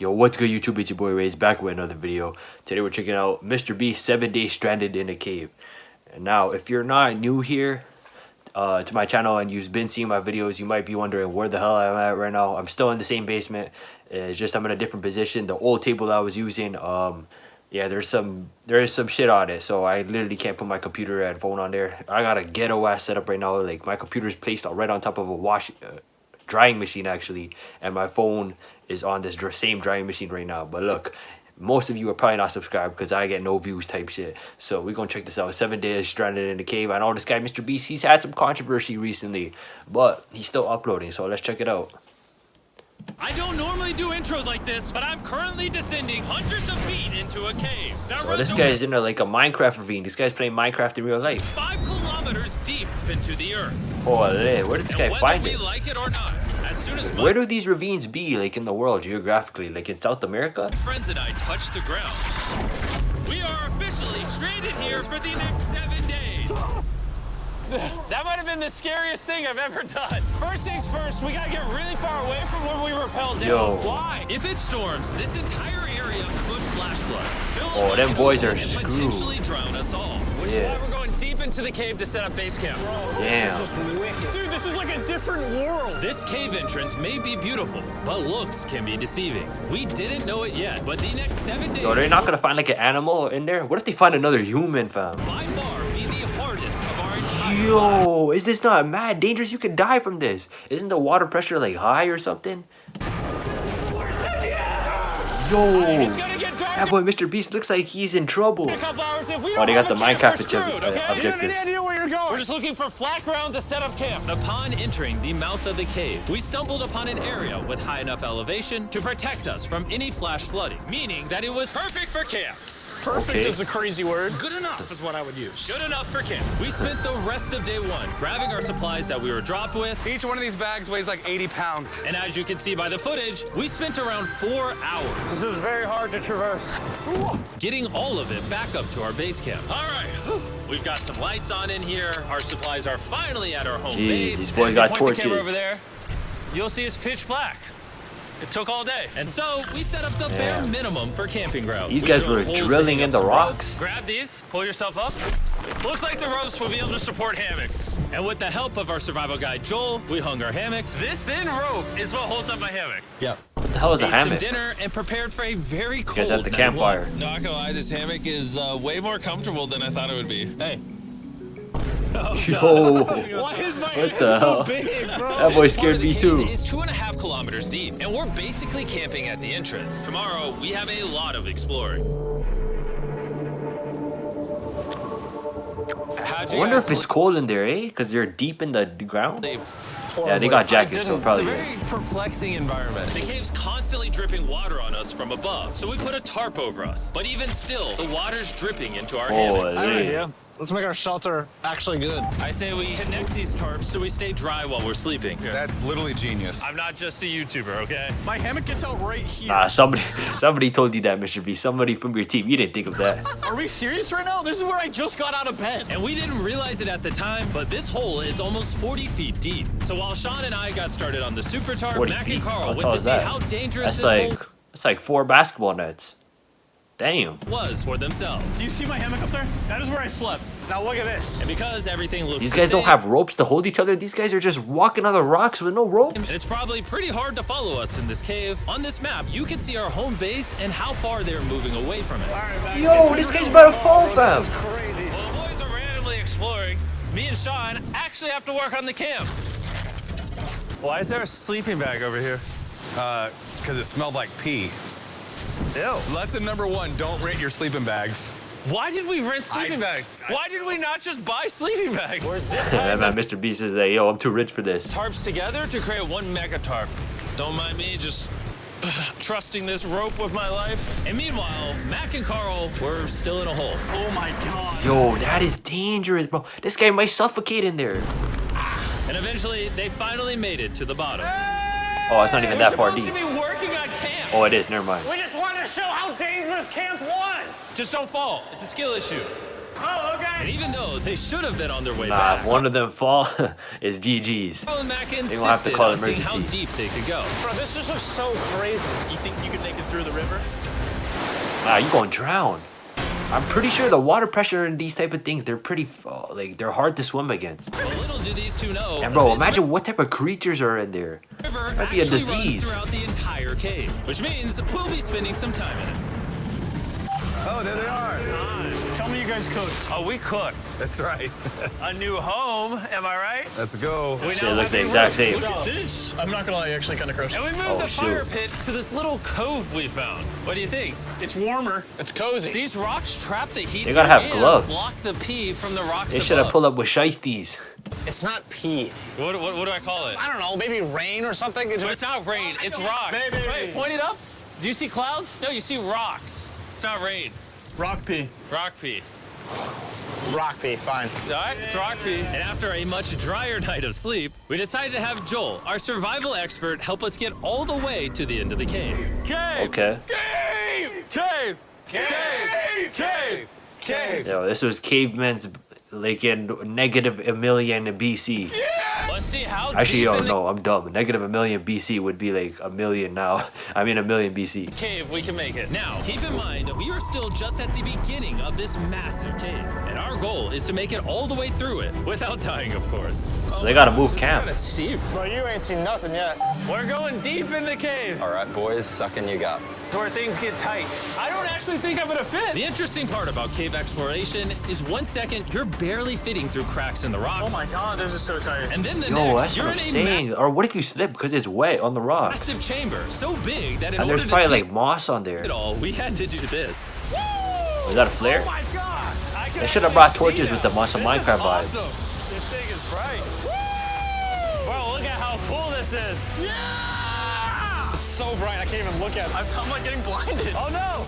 Yo, what's good YouTube? It's your boy Ray's back with another video. Today we're checking out MrBeast 7 Days Stranded in a Cave. And now, if you're not new here to my channel and you've been seeing my videos, you might be wondering where the hell I'm at right now. I'm still in the same basement. It's just I'm in a different position. The old table that I was using, yeah, there is some shit on it, so I literally can't put my computer and phone on there. I got a ghetto ass setup right now. Like, my computer's placed right on top of a drying machine actually, and my phone is on this same drying machine right now. But look, most of you are probably not subscribed because I get no views type shit. So we're gonna check this out. 7 Days Stranded in the Cave. I know this guy MrBeast, he's had some controversy recently, but he's still uploading, so let's check it out. I don't normally do intros like this, but I'm currently descending hundreds of feet into a cave. So this guy is in like a Minecraft ravine. This guy's playing Minecraft in real life. 5 kilometers deep into the earth. Holy, where did this guy find it? Whether we like it or not, as soon as where do these ravines be, like, in the world geographically? Like in South America? Friends and I touch the ground, we are officially stranded here for the next 7 days. That might have been the scariest thing I've ever done. First things first, we gotta get really far away from where we rappelled down. Yo. Why? If it storms, this entire area could flash flood. Oh, them boys are screwed. Potentially drown us all. Which is why we're going deep into the cave to set up base camp. Damn. This is just wicked. Dude, this is like a different world. This cave entrance may be beautiful, but looks can be deceiving. We didn't know it yet, but the next 7 days... Yo, they're not gonna find like an animal in there? What if they find another human, fam? By far be the hardest of our entire Yo, is this not mad dangerous? You could die from this. Isn't the water pressure like high or something? Yo, that boy MrBeast looks like he's in trouble. Oh, they got the Minecraft objectives. We're just looking for flat ground to set up camp. Upon entering the mouth of the cave, we stumbled upon an area with high enough elevation to protect us from any flash flooding, meaning that it was perfect for camp. Perfect is a crazy word. Good enough is what I would use. Good enough for camp. We spent the rest of day one grabbing our supplies that we were dropped with. Each one of these bags weighs like 80 pounds. And as you can see by the footage, we spent around 4 hours. This is very hard to traverse. Getting all of it back up to our base camp. All right, we've got some lights on in here. Our supplies are finally at our home base. These boys got torches. The camera over there, you'll see it's pitch black. It took all day. And so we set up the bare minimum for camping grounds. These guys were drilling in the rocks. Grab these, pull yourself up. Looks like the ropes will be able to support hammocks. And with the help of our survival guide Joel, we hung our hammocks. This thin rope is what holds up my hammock. Yep. What the hell is a hammock? Ate some dinner and prepared for a very cold You guys at the campfire. Not gonna lie, this hammock is way more comfortable than I thought it would be. Hey. Yo, Why is my what head the hell? so big, bro? That boy scared me too. It's 2.5 kilometers deep, and we're basically camping at the entrance. Tomorrow, we have a lot of exploring. I wonder if it's cold in there, eh? Because they're deep in the ground. Yeah, they got jackets, so probably. It's a very perplexing environment. The cave's constantly dripping water on us from above, so we put a tarp over us. But even still, the water's dripping into our hammocks. I have an idea. Let's make our shelter actually good. I say we connect these tarps so we stay dry while we're sleeping. That's literally genius. I'm not just a YouTuber, okay? My hammock gets out right here. Nah, somebody told you that, MrBeast. Somebody from your team. You didn't think of that. Are we serious right now? This is where I just got out of bed. And we didn't realize it at the time, but this hole is almost 40 feet deep. So while Sean and I got started on the super tarp, Mac and Carl went to see how dangerous this hole That's like 4 basketball nets. Damn. was for themselves. Do you see my hammock up there? That is where I slept. Now look at this. And because everything looks These guys don't have ropes to hold each other. These guys are just walking on the rocks with no ropes. and it's probably pretty hard to follow us in this cave. On this map, you can see our home base and how far they're moving away from it. All right, man. Yo, this guy's about to fall, fam. This is crazy. While the boys are randomly exploring, me and Sean actually have to work on the camp. Why is there a sleeping bag over here? Because it smelled like pee. Ew. Lesson number 1, don't rent your sleeping bags. Why did we rent sleeping bags? Why did we not just buy sleeping bags? That man, MrBeast is like, yo, I'm too rich for this. Tarps together to create one mega tarp. Don't mind me just trusting this rope with my life. And meanwhile, Mac and Carl were still in a hole. Oh my god. Yo, that is dangerous, bro. This guy might suffocate in there. And eventually, they finally made it to the bottom. Oh, it's not even that far We're deep. supposed to be working on camp. Oh, it is. Never mind. We just wanted to show how dangerous camp was. Just don't fall. It's a skill issue. Oh, okay. And even though they should have been on their way Nah, back, if one of them fall, it's GG's. Carl and Mac They gonna have to insisted call on seeing how emergency. deep they could go. Bro, this just looks so crazy. You think you could make it through the river? Ah, you gonna drown. I'm pretty sure the water pressure in these type of things, they're pretty, like, they're hard to swim against. But little do these two know, And bro, this imagine what type of creatures are in there. river Might be a actually disease. runs throughout the entire cave, which means we'll be spending some time in it. Oh, there they are. Tell me you guys cooked. Oh, we cooked. That's right. A new home, am I right? Let's go. Shit, it looks the exact same. Look at this. I'm not gonna lie, actually kind of gross. And we moved Oh, the fire shoot. pit to this little cove we found. What do you think? It's warmer. It's cozy. These rocks trap the heat They gotta here have and gloves. block the pee from the rocks They should have above. pulled up with shiesties. It's not pee. What do I call it? I don't know, maybe rain or something. But it's not rain, it's rock. Baby. Wait, point it up. Do you see clouds? No, you see rocks. It's not rain. Rock pee. Rock pee. Rock pee, fine. All right, it's rock pee. And after a much drier night of sleep, we decided to have Joel, our survival expert, help us get all the way to the end of the cave. Cave! Okay. Cave! Cave! Cave! Cave! Cave! Yo, this was cavemen's, like, in negative a million BC. Let's see how Actually, deep yo, in the no, I'm dumb. Negative a million BC would be like a million now. I mean, a million BC. cave we can make it. Now, keep in mind, we are still just at the beginning of this massive cave. And our goal is to make it all the way through it, without dying, of course. So they gotta move This is camp. kinda steep. Bro, you ain't seen nothing yet. We're going deep in the cave. All right, boys, suck in your guts. It's where things get tight. I don't actually think I'm gonna fit. The interesting part about cave exploration is 1 second, you're barely fitting through cracks in the rocks. Oh my god, this is so tight. And then the Yo, next, that's you're what I'm in a saying. Or what if you slip because it's wet on the rocks? massive chamber, so big that in And order there's to probably see like moss on there. it all, we had to do this. Is that a flare? Oh my god! They should have brought torches with the muscle Minecraft vibes. This thing is bright. Bro, look at how cool this is. Yeah! It's so bright, I can't even look at it. I'm like getting blinded. Oh no!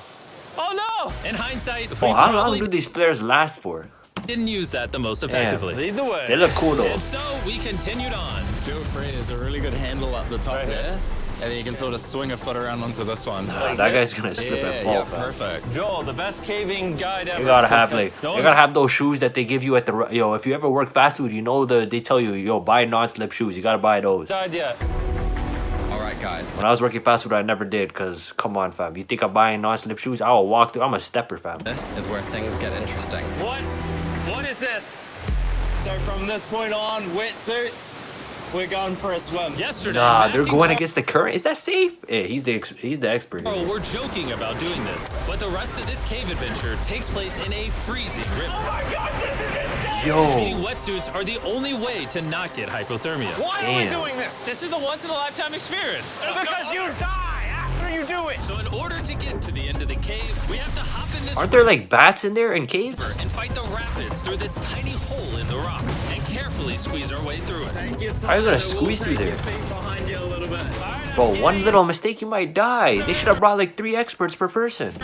Oh no! In hindsight, we Oh, how long probably do these flares last for? didn't use that the most effectively. Lead the way. They look cool though. And so we continued on. Feel free, there's a really good handle up the top there. And then you can sort of swing a foot around onto this one. That guy's gonna slip and fall. Yeah, fam. perfect. Joel, the best caving guide ever. You gotta have like, No you one's- gotta have those shoes that they give you at the yo. If you ever work fast food, you know they tell you yo buy non-slip shoes. You gotta buy those. Died yet. All right, guys. When I was working fast food, I never did. Cause come on, fam. You think I'm buying non-slip shoes? I will walk through. I'm a stepper, fam. This is where things get interesting. What? What is this? So from this point on, wetsuits, we're going for a swim. Yesterday, Nah, Mac they're and going against the current. Is that safe? Yeah, he's the expert. Carl were joking about doing this, but the rest of this cave adventure takes place in a freezing river. Being Yo, wetsuits are the only way to not get hypothermia. Why Damn. are we doing this? This is a once-in-a-lifetime experience. Because you die after you do it. So in order to get to the end of the cave, we have to hop in this aren't there like bats in there in caves? river and fight the rapids through this tiny hole in the rock and carefully squeeze our way through it. Take your How you gonna time, we'll squeeze through take there? your feet behind you a little bit. Bro, one little mistake, you might die. They should have brought like 3 experts per person.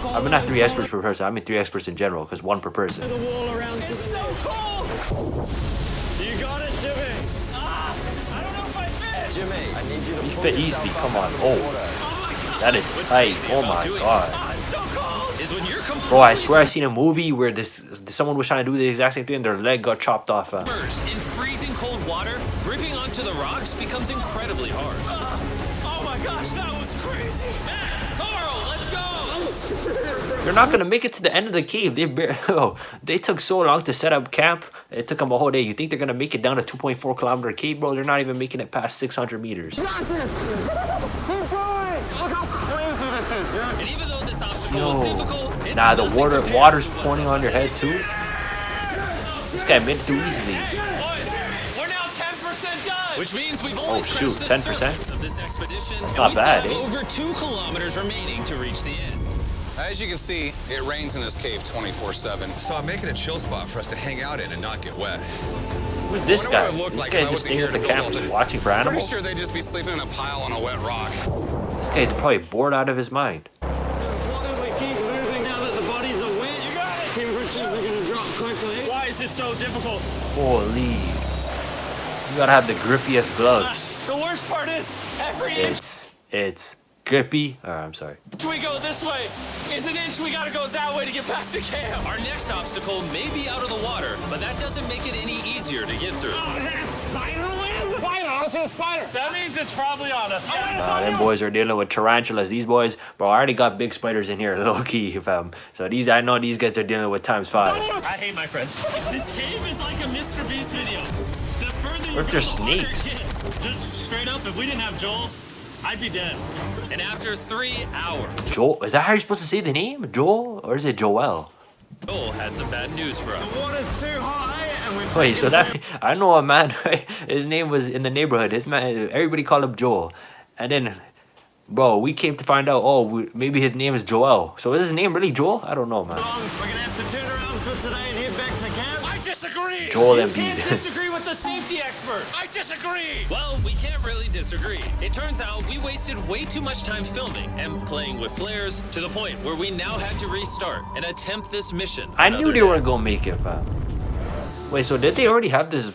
I mean, not 3 experts per person. I mean 3 experts in general, because 1 per person. The wall around to the left. You got it, Jimmy. I don't know if I fit. Jimmy, I need you to You pull fit yourself easily. up Come on. out of the Oh, water. that is What's tight. crazy Oh about my doing god. this, I'm so cold, is when you're completely Bro, I swear I seen a movie where someone was trying to do the exact same thing and their leg got chopped off. submerged in freezing cold water, gripping onto the rocks becomes incredibly hard. Oh my gosh, that was crazy. Carl, let's go. They're not gonna make it to the end of the cave. They took so long to set up camp. It took them a whole day. You think they're gonna make it down a 2.4 kilometer cave, bro? They're not even making it past 600 meters. And even though this obstacle was difficult, it's Nah, the nothing compared water's to what's pointing up on your ahead. head too. This guy made it too easily. Boys, we're now 10% done. Which means we've only Oh, shoot, scratched the 10%? surface of this expedition. That's and not we bad, still eh? have over 2 kilometers remaining to reach the end. As you can see, it rains in this cave 24/7. So I'm making a chill spot for us to hang out in and not get wet. Who's this I wonder guy? what it This looked like guy if I just wasn't staying here at the to camp build all just this. watching for Pretty animals. sure they'd just be sleeping in a pile on a wet rock. This guy's probably bored out of his mind. Why don't we keep moving now that the bodies are wet? You got it. Temperatures are going to drop quickly. Why is this so difficult? Holy. You gotta have the grippiest gloves. The worst part is every inch. It's Grippy. I'm sorry. We go this way. It's an inch. We gotta go that way to get back to camp. Our next obstacle may be out of the water, but that doesn't make it any easier to get through. Oh, is that a spider web? Spider, I see a spider. That means it's probably on us. Them boys are dealing with tarantulas. These boys, bro, I already got big spiders in here, low key, fam. So I know these guys are dealing with ×5. I hate my friends. This cave is like a MrBeast video. The further you What if go, there's the harder it snakes? gets. Just straight up, if we didn't have Joel, I'd be dead. And after 3 hours, Joel, is that how you're supposed to say the name? Joel? Or is it Joel? Joel had some bad news for us. The water's too high, and we've Wait, taken so that I know a man, right? His name was in the neighborhood. His man, everybody called him Joel. And then, bro, we came to find out, maybe his name is Joel. So is his name really Joel? I don't know, man. We're gonna have to turn around for today and head back to camp. I disagree! Joel You can't Embiid. disagree with the safety expert! I disagree! Well, we can't really disagree. It turns out we wasted way too much time filming and playing with flares to the point where we now had to restart and attempt this mission. I knew another they day. weren't gonna make it, fam. Wait, so did they already have this?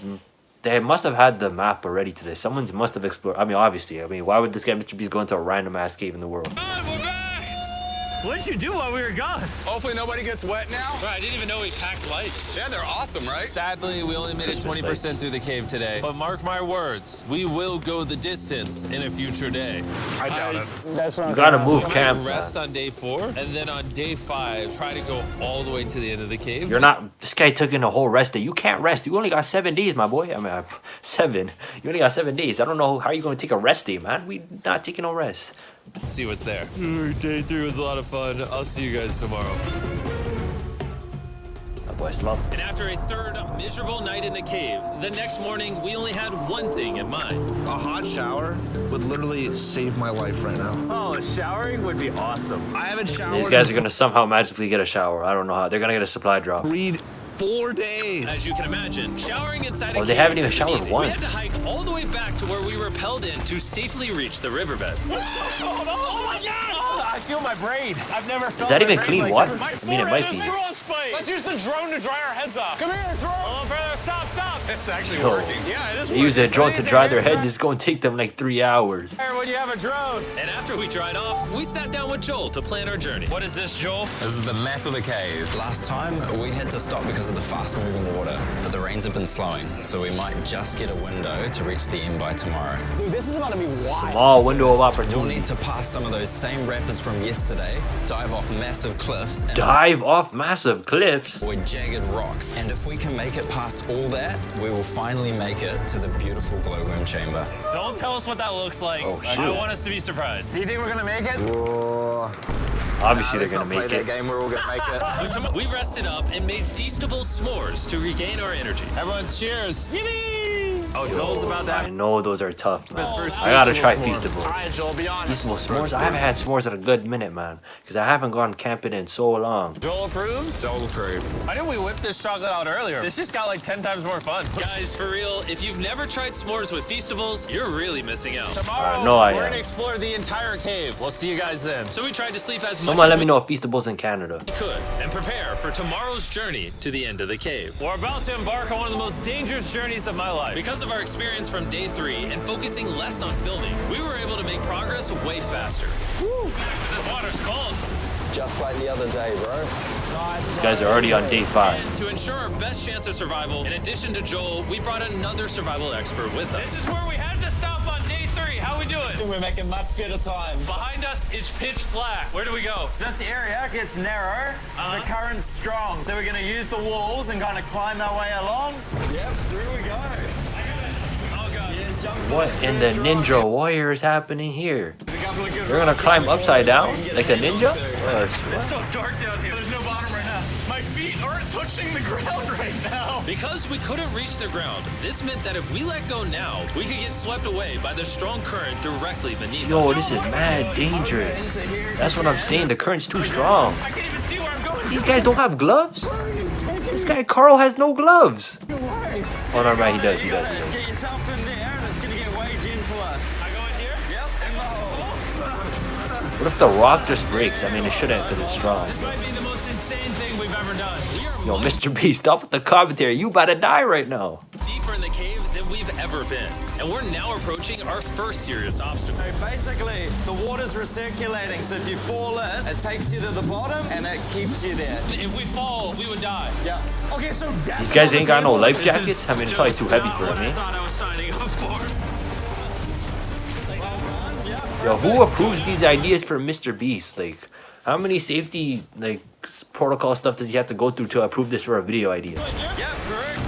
They must have had the map already to this. Someone must have explored. I mean, obviously. I mean, why would this guy MrBeast go into a random ass cave in the world? We're back! What did you do while we were gone? Hopefully nobody gets wet now. Bro, I didn't even know we packed lights. Yeah, they're awesome, right? Sadly, we only made it 20% through the cave today. But mark my words, we will go the distance in a future day. I doubt it. That's not You gotta We move might camp. rest on day 4, and then on day 5, try to go all the way to the end of the cave. You're not. This guy took in a whole rest day. You can't rest. You only got 7 days, my boy. I mean, 7. You only got 7 days. I don't know how you gonna take a rest day, man. We not taking no rest. Let's see what's there. Day 3 was a lot of fun. I'll see you guys tomorrow. My boy slump. And after a third miserable night in the cave, the next morning we only had one thing in mind. A hot shower would literally save my life right now. Oh, showering would be awesome. I haven't showered These guys are gonna somehow magically get a shower. I don't know how. They're gonna get a supply drop. in 4 days. As you can imagine, showering inside a Oh, cave they haven't even isn't showered easy. once. We had to hike all the way back to where we rappelled in to safely reach the riverbed. What's so cold? Oh my God! I feel my brain. I've never Is felt that my even brain clean like water? this. I mean, it might be. frostbite. Let's use the drone to dry our heads off. Come here, drone. A little further. Stop, stop. It's actually Yo. working. Yeah, it is. They use a drone to Hands dry in their your heads. It's gonna take them like 3 hours. When you have a drone. And after we dried off, we sat down with Joel to plan our journey. What is this, Joel? This is the map of the cave. Last time, we had to stop because of the fast-moving water, but the rains have been slowing, so we might just get a window to reach the end by tomorrow. Dude, this is about to be wild. Small window of We'll opportunity. need to pass some of those same rapids from yesterday, dive off massive cliffs, and Dive off massive cliffs. avoid jagged rocks. And if we can make it past all that, we will finally make it to the beautiful glowworm chamber. Don't tell us what that looks like. Oh, I shoot. want us to be surprised. Do you think we're gonna make it? Obviously, they're gonna make it. game. We're all gonna make it. We rested up and made feastable s'mores to regain our energy. Everyone, cheers. Oh, Joel's about to I have know those are tough, man. his first I gotta Feastable try s'more. Feastables. All right, Joel, be honest. Feastable s'mores? I haven't had s'mores in a good minute, man. Because I haven't gone camping in so long. Joel approves? Joel approved. Why didn't we whip this chocolate out earlier? This just got like 10 times more fun. Guys, for real, if you've never tried s'mores with Feastables, you're really missing out. Tomorrow, no, I we're am. gonna explore the entire cave. We'll see you guys then. So we tried to sleep as much Someone as let we me know if Feastables in Canada. could and prepare for tomorrow's journey to the end of the cave. We're about to embark on one of the most dangerous journeys of my life. Because of our experience from day 3 and focusing less on filming, we were able to make progress way faster. This water's cold. Just like the other day, bro. These guys are already on day 5. And to ensure our best chance of survival, in addition to Joel, we brought another survival expert with us. This is where we had to stop on day 3. How we doing? We're making much better time. Behind us, it's pitch black. Where do we go? This area gets narrow, the current's strong, so we're gonna use the walls and kind of climb our way along. Yep, through we go. Oh god. What in the Ninja Warrior is happening here? There's a couple of good They're gonna rocks climb right upside before down? we get Like a in. ninja? It's so dark down here. There's no bottom right now. My feet aren't touching the ground right now. Because we couldn't reach the ground, this meant that if we let go now, we could get swept away by the strong current directly beneath Yo, us. this is mad dangerous. That's what I'm saying. The current's too strong. I can't even see where I'm going. These guys don't have gloves? This guy Carl has no gloves. Oh, no, man, he does. Get yourself in there and it's gonna get way gentler. I go in here? Yep, in the hole. What if the rock just breaks? I mean, it shouldn't because it's strong. This might be the most insane thing we've ever done. We are Yo, MrBeast, stop with the commentary. You about to die right now. deep deeper in the cave than we've ever been. And we're now approaching our first serious obstacle. So basically, the water's recirculating, so if you fall in, it takes you to the bottom and it keeps you there. If we fall, we would die. Yeah. Okay, so These guys ain't got no life jackets? I mean, it's probably too heavy for them, I eh? thought I was signing up for. Yo, who approves these ideas for MrBeast? Like, how many safety, like, protocol stuff does he have to go through to approve this for a video idea? Yeah, correct.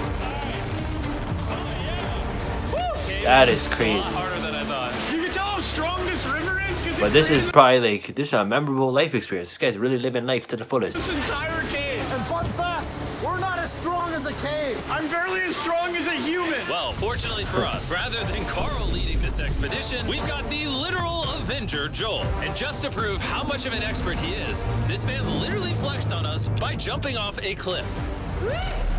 That is crazy. Harder than I thought. You can tell how strong this river is because But this is probably, like, this is a memorable life experience. This guy's really living life to the fullest. this entire cave. And fun fact, we're not as strong as a cave. I'm barely as strong as a human. Well, fortunately for us, rather than Carl leading this expedition, we've got the literal Avenger, Joel. And just to prove how much of an expert he is, this man literally flexed on us by jumping off a cliff.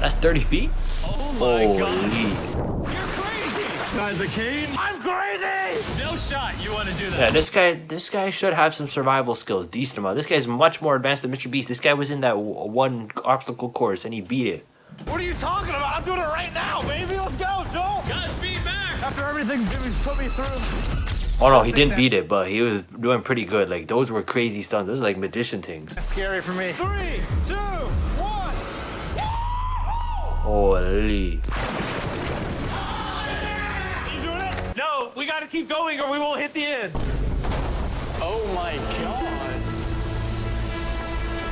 That's 30 feet? Oh my God. Holy. You're crazy! Guys, the cave. I'm crazy! No shot you want to do that. Yeah, this guy should have some survival skills, decent amount. This guy's much more advanced than MrBeast. This guy was in that one obstacle course and he beat it. What are you talking about? I'm doing it right now, baby. Let's go, Joel. Godspeed back! After everything Jimmy's put me through. Oh no, he didn't beat it, but he was doing pretty good. Like, those were crazy stunts. Those are like magician things. That's scary for me. 3, 2, 1. Holy. You doing it? No, we gotta keep going or we won't hit the end. Oh my God.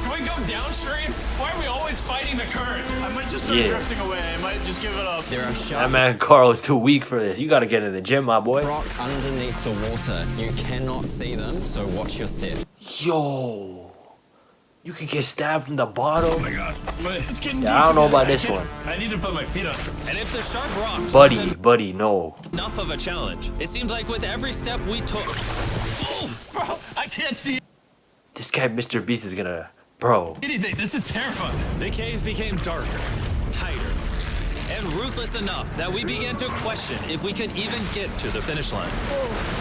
Can we go downstream? Why are we always fighting the current? I might just start Yeah. drifting away. I might just give it up. There are That sharp man Carl is too weak for this. You gotta get in the gym, my boy. rocks underneath the water. You cannot see them, so watch your step. Yo. You could get stabbed from the bottom. Oh my God. But it's getting Yeah, I don't know about I this can't- one. I need to put my feet on. And if the sharp rocks Buddy, no. enough of a challenge, it seems like with every step we took. Oh, Bro, I can't see This guy, MrBeast, is gonna... Bro. anything. This is terrifying. the caves became darker, tighter, and ruthless enough that we began to question if we could even get to the finish line.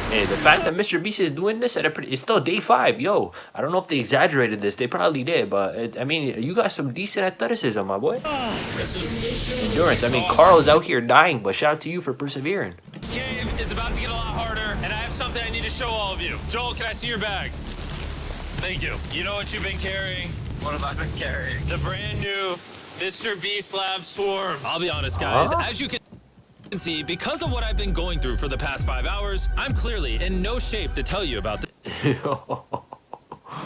Hey, the fact that MrBeast is doing this at it's still day 5. Yo, I don't know if they exaggerated this. They probably did, but I mean, you got some decent athleticism, my boy. Endurance. I mean, Carl is out here dying, but shout out to you for persevering. This cave is about to get a lot harder, and I have something I need to show all of you. Joel, can I see your bag? Thank you. You know what you've been carrying? What have I been carrying? The brand new MrBeast Lab Swarms. I'll be honest, guys. Huh? As you can see, because of what I've been going through for the past 5 hours, I'm clearly in no shape to tell you about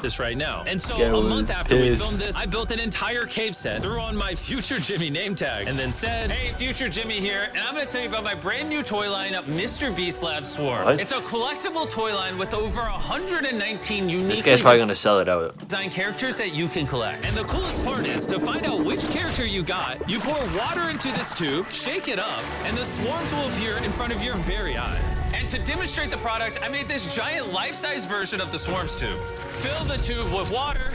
this right now. And so a month after we filmed this, I built an entire cave set, threw on my Future Jimmy name tag, and then said, hey, Future Jimmy here, and I'm going to tell you about my brand new toy line, MrBeast Lab Swarms. What? It's a collectible toy line with over 119 unique This guy's probably gonna sell it out. design characters that you can collect. And the coolest part is, to find out which character you got, you pour water into this tube, shake it up, and the swarms will appear in front of your very eyes. And to demonstrate the product, I made this giant life-size version of the swarms tube. Fill the tube with water.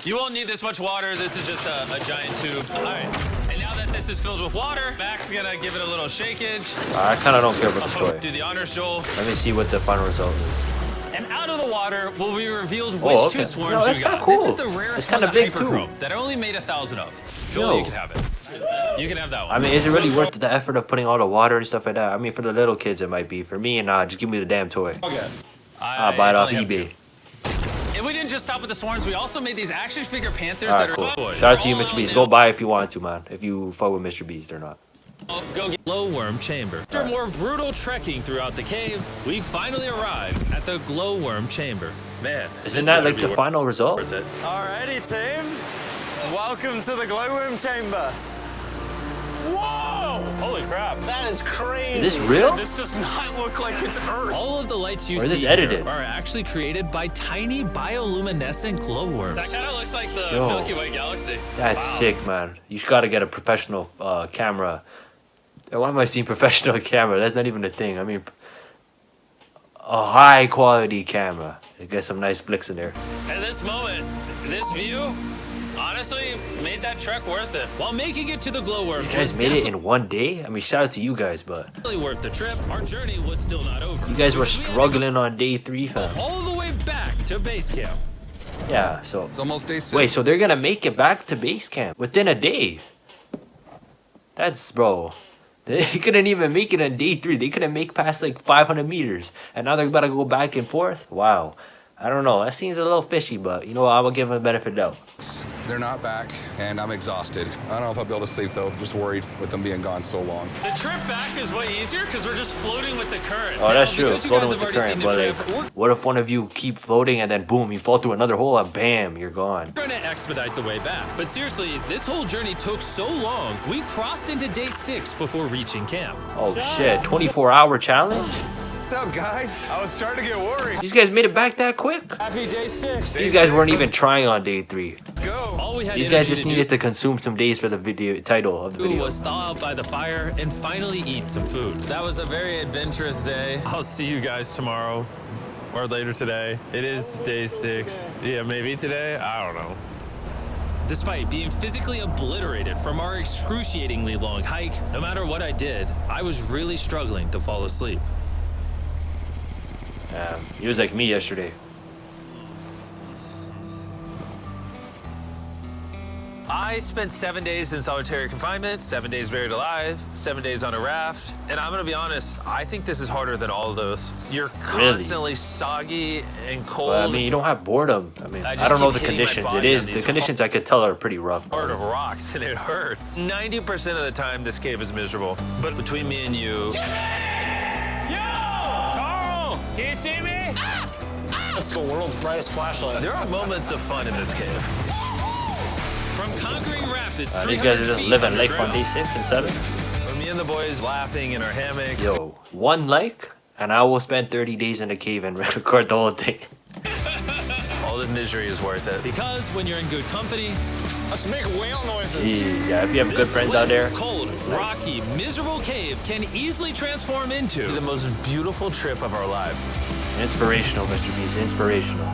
You won't need this much water. This is just a giant tube. All right. And now that this is filled with water, Mac's gonna give it a little shakeage. I kind of don't care about the toy. Do the honors, Joel. Let me see what the final result is. And out of the water will be revealed which okay. two swarms No, that's you got. kinda cool. This is the rarest It's one, kinda the big, too. hyperchrome, that I only made 1,000 of. Joel, Yo. you can have it. You can have that one. I mean, is it really worth the effort of putting all the water and stuff like that? I mean, for the little kids, it might be. For me, nah, just give me the damn toy. I'll buy it off only have eBay. two. And we didn't just stop with the swarms. We also made these action figure panthers All that right, are cool. toys. Shout out to you, They're all MrBeast. out Go now. buy if you want to, man. If you fuck with MrBeast or not. Go get glowworm chamber. After more brutal trekking throughout the cave, we finally arrived at the glowworm chamber. Man, Isn't that like the final result? worth it? Alrighty, team. Welcome to the glowworm chamber. Whoa! Holy crap. That is crazy. Is this real? This does not look like it's Earth. All of the lights you Or is see this edited? here are actually created by tiny bioluminescent glowworms. That kind of looks like the Yo. Milky Way galaxy. That's sick, man. You just gotta get a professional camera. Why am I seeing professional camera? That's not even a thing. I mean, a high quality camera. Get some nice flicks in there. At this moment, this view, honestly, made that trek worth it. While making it to the glowworms You guys was made it in one day? I mean, shout out to you guys, but definitely worth the trip, our journey was still not over. you guys were We had to struggling on day 3, fam. go all the way back to base camp. Yeah, so... It's almost day 6. Wait, so they're gonna make it back to base camp within a day? That's, bro. They couldn't even make it on day 3. They couldn't make past like 500 meters. And now they're about to go back and forth? Wow. I don't know. That seems a little fishy, but you know what? I'm going to give them a benefit of the doubt. They're not back, and I'm exhausted. I don't know if I'll be able to sleep, though. Just worried with them being gone so long. The trip back is way easier because we're just floating with the current. Oh, that's true. Because you Floating guys with have the already current. seen the But trip, like, what if one of you keep floating and then boom, you fall through another hole and bam, you're gone? we're gonna expedite the way back. But seriously, this whole journey took so long, we crossed into day 6 before reaching camp. Oh shit, 24-hour challenge? What's up, guys? I was starting to get worried. These guys made it back that quick? Happy day 6. These guys weren't even trying on day 3. Go. All we had These guys energy just to needed to consume some days for the video title of the do video. was thaw out by the fire and finally eat some food. That was a very adventurous day. I'll see you guys tomorrow or later today. It is day 6. Yeah, maybe today. I don't know. Despite being physically obliterated from our excruciatingly long hike, no matter what I did, I was really struggling to fall asleep. He was like me yesterday. I spent 7 days in solitary confinement, 7 days buried alive, 7 days on a raft, and I'm gonna be honest, I think this is harder than all of those. You're constantly soggy and cold. Well, I mean, you don't have boredom. I mean, I I just don't know keep the hitting my conditions. It body is on the these conditions I could tell are pretty rough. Hard of rocks and it hurts. 90% of the time, this cave is miserable. But between me and you, Carl, can you see me? That's the world's brightest flashlight. There are moments of fun in this cave. From conquering rapids, These guys are just living life on day 6 and 7. For me and the boys laughing in our hammocks. Yo, 1 like, and I will spend 30 days in the cave and record the whole thing. All the misery is worth it. Because when you're in good company, Let's make whale noises. Yeah, if you have good this friends out there. cold, rocky, miserable cave can easily transform into the most beautiful trip of our lives. Inspirational, MrBeast, inspirational.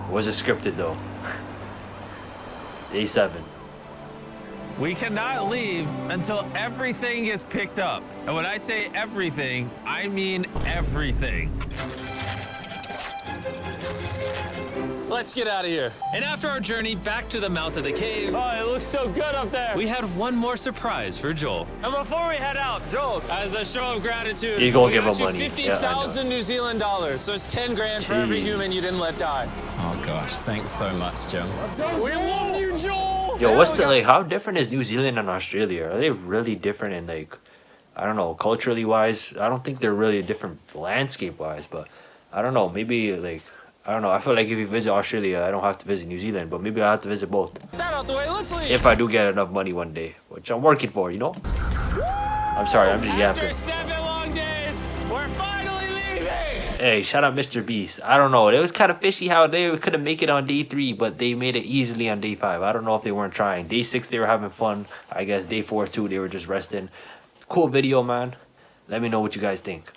Was it scripted though? Day 7. We cannot leave until everything is picked up. And when I say everything, I mean everything. Let's get out of here. And after our journey back to the mouth of the cave, Oh, it looks so good up there. we had one more surprise for Joel. And before we head out, Joel, As a show of gratitude, You gonna we give got him you money. 50,000 New Zealand dollars. So it's 10 grand for every Jeez. human you didn't let die. Oh gosh, thanks so much, Jim. we love you, Joel. Yo, what's the like? How different is New Zealand and Australia? Are they really different in like, I don't know, culturally wise? I don't think they're really different landscape wise, but I don't know. Maybe like, I don't know. I feel like if you visit Australia, I don't have to visit New Zealand, but maybe I have to visit both That out the way, let's leave. if I do get enough money one day, which I'm working for. You know. I'm sorry, I'm just After yapping. 7 long days, we're finally leaving. Hey, shout out MrBeast. I don't know. It was kind of fishy how they couldn't make it on day 3, but they made it easily on day 5. I don't know if they weren't trying. Day 6, they were having fun. I guess day 4 too, they were just resting. Cool video, man. Let me know what you guys think.